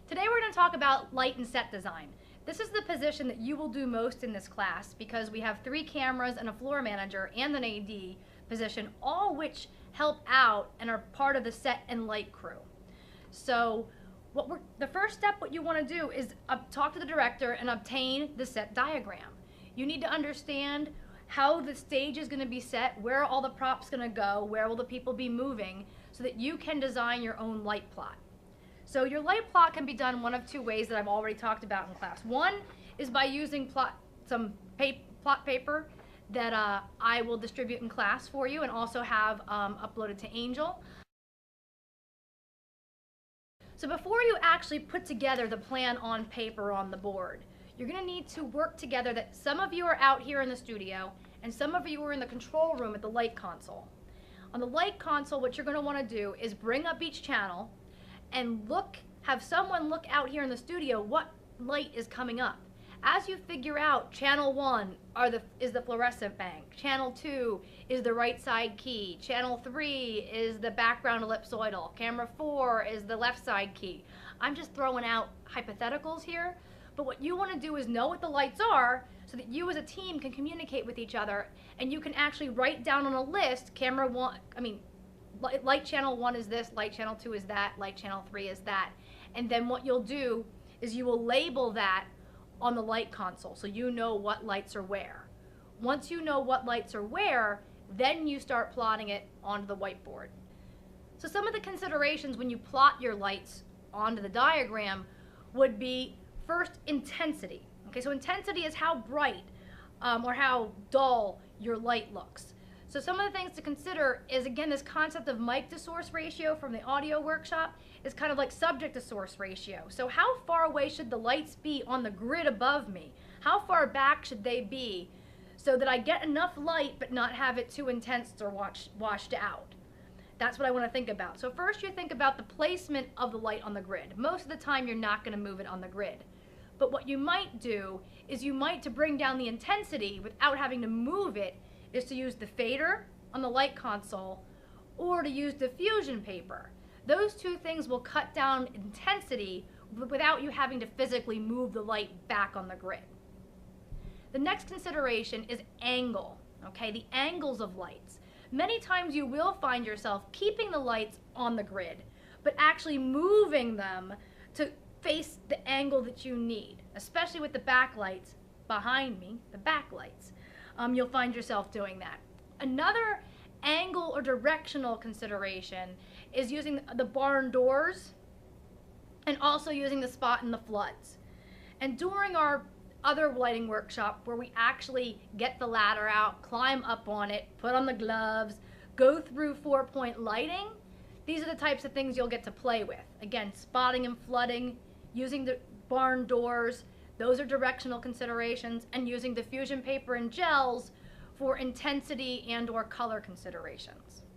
Today we're going to talk about light and set design. This is the position that you will do most in this class because we have 3 cameras and a floor manager and an AD position, all which help out and are part of the set and light crew. So the first step, what you want to do is talk to the director and obtain the set diagram. You need to understand how the stage is going to be set, where all the props going to go, where will the people be moving, so that you can design your own light plot. So your light plot can be done one of 2 ways that I've already talked about in class. One is by using some plot paper that I will distribute in class for you and also have uploaded to Angel. So before you actually put together the plan on paper on the board, you're going to need to work together. That some of you are out here in the studio and some of you are in the control room at the light console. On the light console, what you're going to want to do is bring up each channel and have someone look out here in the studio what light is coming up. As you figure out, channel 1 is the fluorescent bank, channel 2 is the right side key, channel 3 is the background ellipsoidal, camera 4 is the left side key. I'm just throwing out hypotheticals here, but what you want to do is know what the lights are so that you as a team can communicate with each other and you can actually write down on a list, light channel 1 is this, light channel 2 is that, light channel 3 is that. And then what you'll do is you will label that on the light console so you know what lights are where. Once you know what lights are where, then you start plotting it onto the whiteboard. So some of the considerations when you plot your lights onto the diagram would be, first, intensity. Okay, so intensity is how bright or how dull your light looks. So some of the things to consider is, again, this concept of mic to source ratio from the audio workshop is kind of like subject to source ratio. So how far away should the lights be on the grid above me? How far back should they be so that I get enough light but not have it too intense or washed out? That's what I want to think about. So first you think about the placement of the light on the grid. Most of the time you're not going to move it on the grid. But what you might do is to bring down the intensity without having to move it, is to use the fader on the light console or to use diffusion paper. Those 2 things will cut down intensity without you having to physically move the light back on the grid. The next consideration is angle, okay, the angles of lights. Many times you will find yourself keeping the lights on the grid, but actually moving them to face the angle that you need, especially with the backlights behind me, the backlights. You'll find yourself doing that. Another angle or directional consideration is using the barn doors and also using the spot in the floods. And during our other lighting workshop where we actually get the ladder out, climb up on it, put on the gloves, go through 4-point lighting, these are the types of things you'll get to play with. Again, spotting and flooding, using the barn doors, those are directional considerations, and using diffusion paper and gels for intensity and or color considerations.